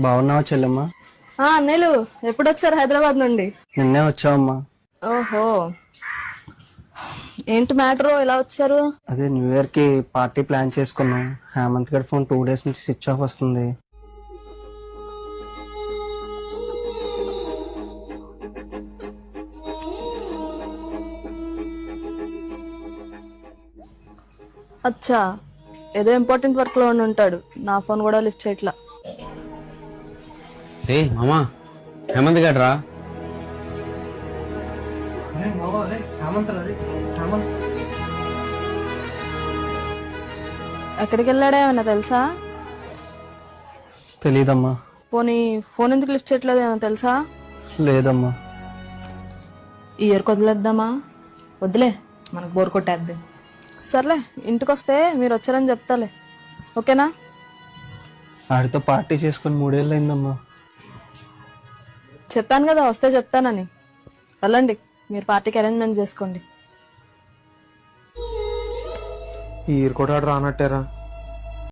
బాగున్నావా చెల్లెమ్మా? అన్నయ్యలు ఎప్పుడొచ్చారు హైదరాబాద్ నుండి? నిన్నే వచ్చావమ్మా. ఓహో, ఏంటి మ్యాటర్, ఎలా వచ్చారు? అదే న్యూ ఇయర్ కి పార్టీ ప్లాన్ చేసుకున్నాం. హేమంత్ గారి ఫోన్ 2 days నుంచి స్విచ్ ఆఫ్ వస్తుంది. అచ్చా, ఏదో ఇంపార్టెంట్ వర్క్ లో ఉండి ఉంటాడు. నా ఫోన్ కూడా లిఫ్ట్ చేయట్లా. రే మామా, హేమంత్ గడ్రా. ఎక్కడికి వెళ్ళాడా ఏమన్నా తెలుసా? తెలీదమ్మా. పోనీ ఫోన్ ఎందుకు లిఫ్ట్ చేయట్లేదు ఏమన్నా తెలుసా? లేదమ్మా. ఈ ఇయర్ వదిలేద్దామా? వద్దులే, మనకు బోర్ కొట్టేద్ది. సర్లే, ఇంటికి వస్తే మీరు వచ్చారని చెప్తాలే, ఓకేనా? ఆడితో పార్టీ చేసుకుని 3 ఏళ్ళు అయిందమ్మా. చెప్పాను కదా వస్తే చెప్తానని. వెళ్ళండి, మీరు పార్టీకి అరేంజ్మెంట్ చేసుకోండి. ఈ ఇయర్ కూడా రానట్టారా?